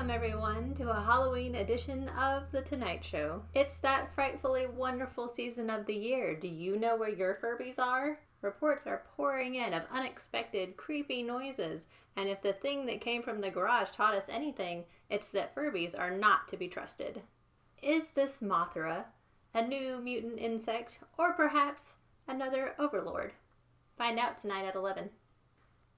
Welcome, everyone, to a Halloween edition of The Tonight Show. It's that frightfully wonderful season of the year. Do you know where your Furbies are? Reports are pouring in of unexpected, creepy noises, and if the thing that came from the garage taught us anything, it's that Furbies are not to be trusted. Is this Mothra, a new mutant insect, or perhaps another overlord? Find out tonight at 11.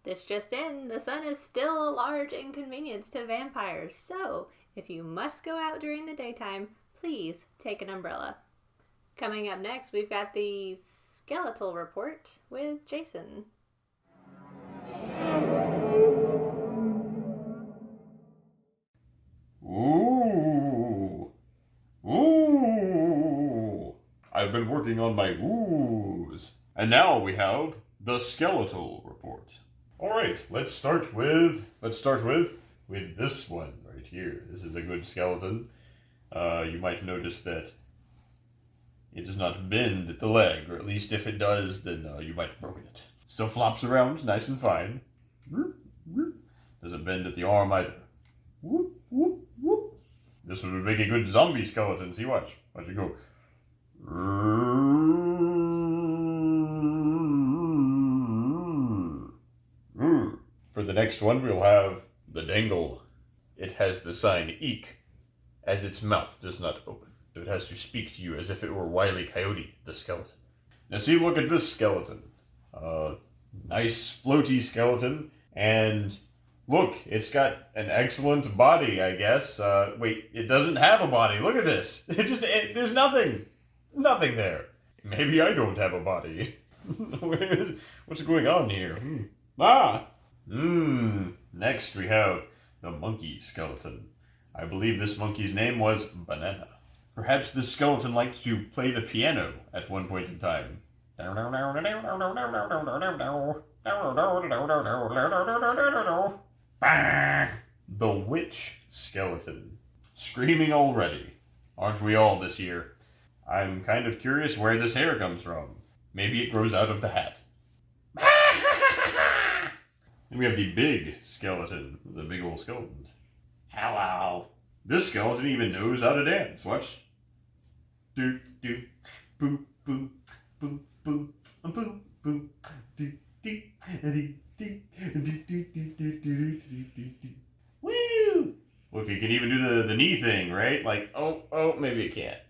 This just in, the sun is still a large inconvenience to vampires, so if you must go out during the daytime, please take an umbrella. Coming up next, we've got the skeletal report with Jason. Ooh. Ooh. I've been working on my oohs. And now we have the skeletal report. All right, let's start with this one right here. This is a good skeleton. You might notice that it does not bend at the leg, or at least if it does, then you might have broken it. Still flops around nice and fine. Doesn't bend at the arm either. Whoop, whoop, whoop. This one would make a good zombie skeleton. See, watch it go. For the next one, we'll have the dangle. It has the sign eek, as its mouth does not open. So it has to speak to you as if it were Wile E. Coyote, the skeleton. Now see, look at this skeleton. Nice floaty skeleton, and look, it's got an excellent body, I guess. Wait, it doesn't have a body. Look at this. There's nothing. Nothing there. Maybe I don't have a body. What's going on here? Next we have the monkey skeleton. I believe this monkey's name was Banana. Perhaps this skeleton liked to play the piano at one point in time. The witch skeleton. Screaming already. Aren't we all this year? I'm kind of curious where this hair comes from. Maybe it grows out of the hat. Then we have the big skeleton. The big old skeleton. Hello. This skeleton even knows how to dance. Watch. Do do boo boo boo boo boo boo do do do do do. Woo! Look, you can even do the knee thing, right? Like, oh, maybe it can't.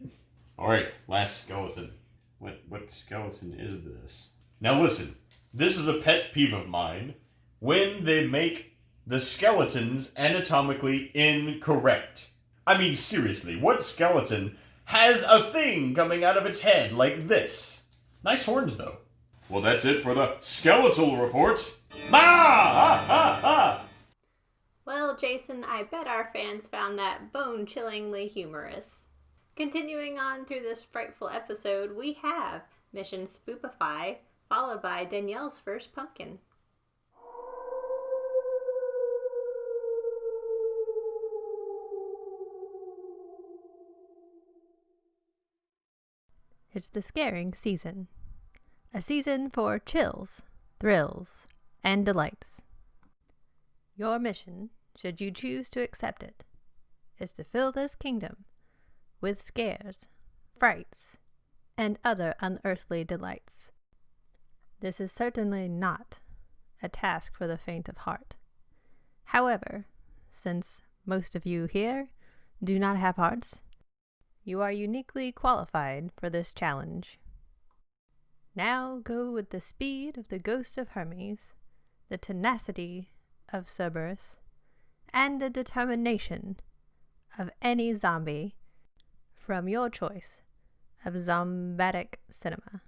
All right, last skeleton. What skeleton is this? Now listen, this is a pet peeve of mine. When they make the skeletons anatomically incorrect. I mean, seriously, what skeleton has a thing coming out of its head like this? Nice horns, though. Well, that's it for the skeletal report. Well, Jason, I bet our fans found that bone-chillingly humorous. Continuing on through this frightful episode, we have Mission Spoopify, followed by Danielle's first pumpkin. It's the scaring season. A season for chills, thrills, and delights. Your mission, should you choose to accept it, is to fill this kingdom with scares, frights, and other unearthly delights. This is certainly not a task for the faint of heart. However, since most of you here do not have hearts, you are uniquely qualified for this challenge. Now go with the speed of the ghost of Hermes, the tenacity of Cerberus, and the determination of any zombie from your choice of zombatic cinema.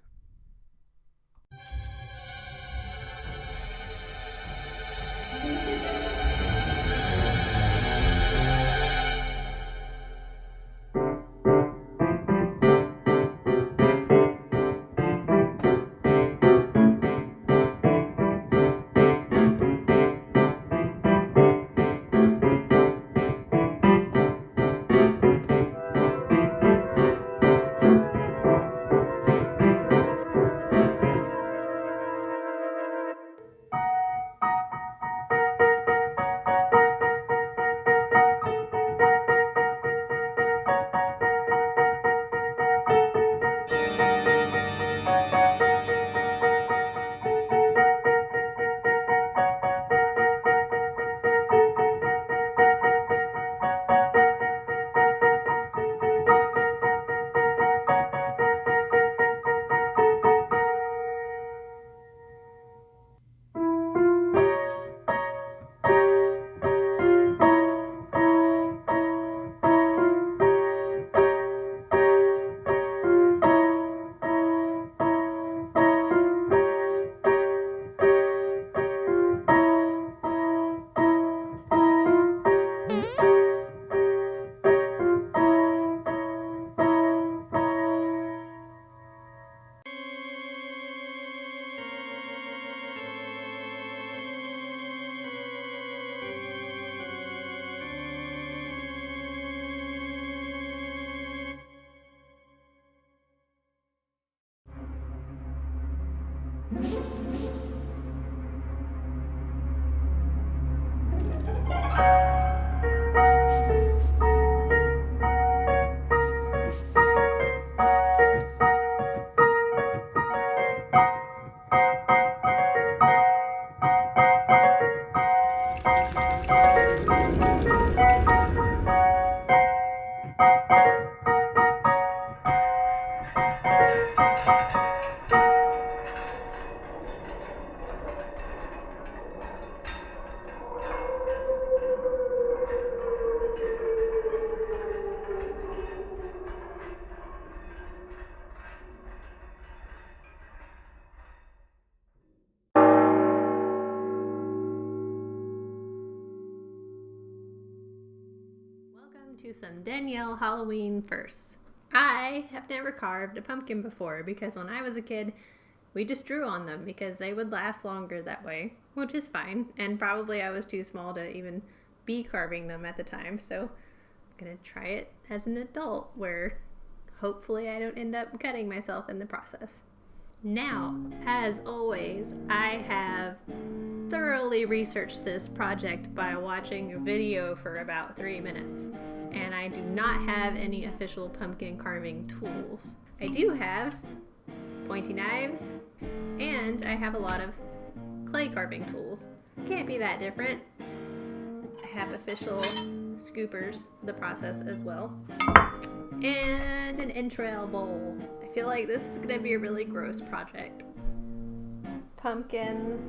To some Danielle Halloween firsts. I have never carved a pumpkin before because when I was a kid, we just drew on them because they would last longer that way, which is fine. And probably I was too small to even be carving them at the time. So I'm going to try it as an adult where hopefully I don't end up cutting myself in the process. Now, as always, I have thoroughly researched this project by watching a video for about 3 minutes. And I do not have any official pumpkin carving tools. I do have pointy knives, and I have a lot of clay carving tools. Can't be that different. I have official scoopers for the process as well. And an entrail bowl. I feel like this is going to be a really gross project. Pumpkins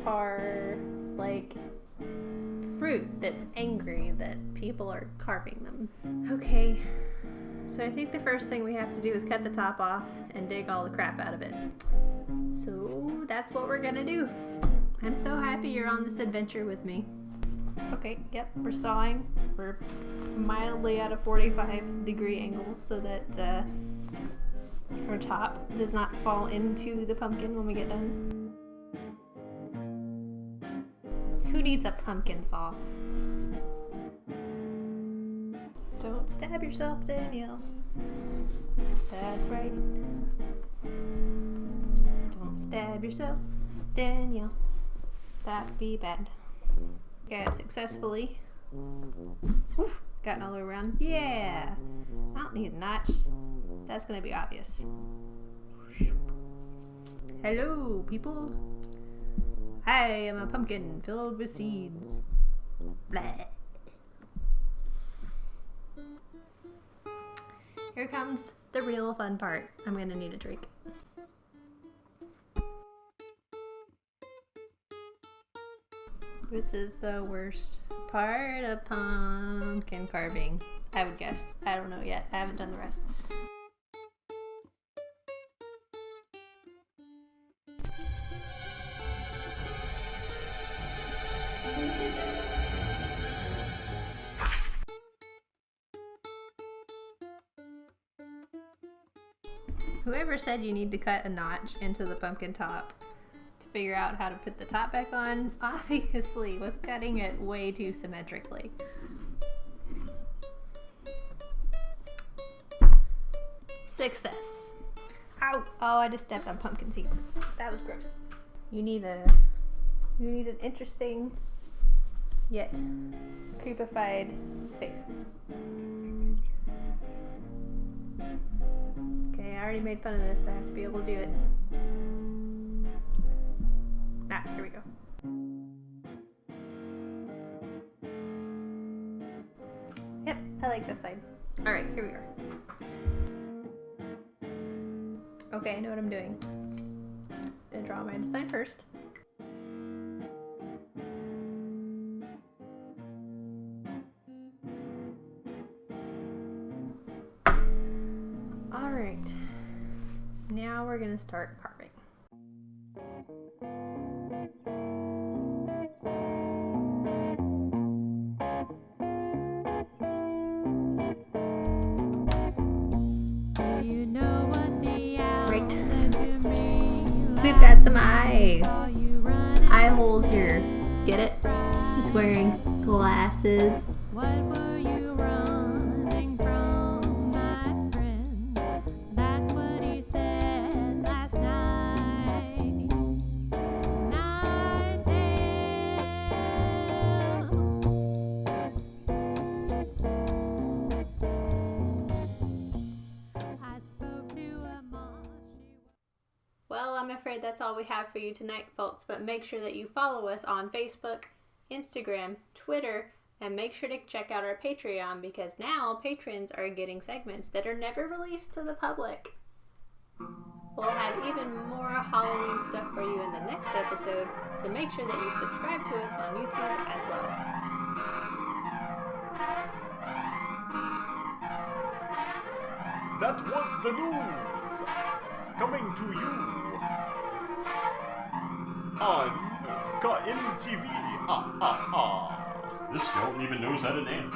are like fruit that's angry that people are carving them. Okay, so I think the first thing we have to do is cut the top off and dig all the crap out of it. So that's what we're gonna do. I'm so happy you're on this adventure with me. Okay, yep, we're sawing. We're mildly at a 45-degree angle so that our top does not fall into the pumpkin when we get done. Who needs a pumpkin saw? Don't stab yourself, Danielle. That's right. Don't stab yourself, Danielle. That'd be bad. Okay, I successfully gotten all the way around. Yeah! I don't need a notch. That's gonna be obvious. Hello, people. I am a pumpkin filled with seeds. Blah. Here comes the real fun part. I'm gonna need a drink. This is the worst part of pumpkin carving, I would guess. I don't know yet. I haven't done the rest. Whoever said you need to cut a notch into the pumpkin top to figure out how to put the top back on obviously was cutting it way too symmetrically. Success. Ow! Oh, I just stepped on pumpkin seeds. That was gross. You need an interesting yet creepified face. Okay, I already made fun of this. I have to be able to do it. Ah, here we go. Yep, I like this side. Alright, here we are. Okay, I know what I'm doing. Gonna draw my design first. Alright, now we're gonna start carving. Right. We've got some eye holes here. Get it? It's wearing glasses. What were you running from, my friend? That's what he said last night. I'm afraid that's all we have for you tonight, folks, but make sure that you follow us on Facebook, Instagram, Twitter, and make sure to check out our Patreon because now patrons are getting segments that are never released to the public. We'll have even more Halloween stuff for you in the next episode, so make sure that you subscribe to us on YouTube as well. That was the news coming to you on KNTV. This skeleton even knows how to dance.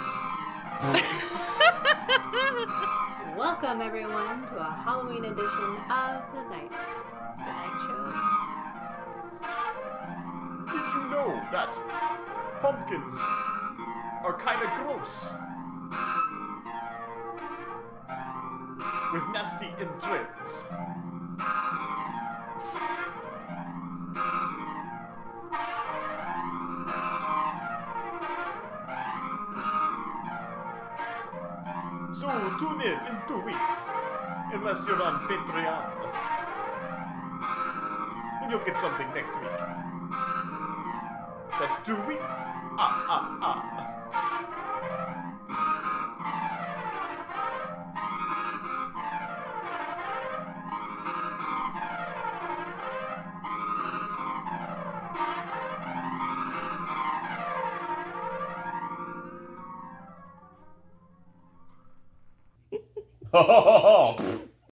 Welcome everyone to a Halloween edition of The Night Show. Did you know that pumpkins are kind of gross? With nasty entrails. So tune in 2 weeks, unless you're on Patreon. Then you'll get something next week. That's 2 weeks. Ha ha ha ha!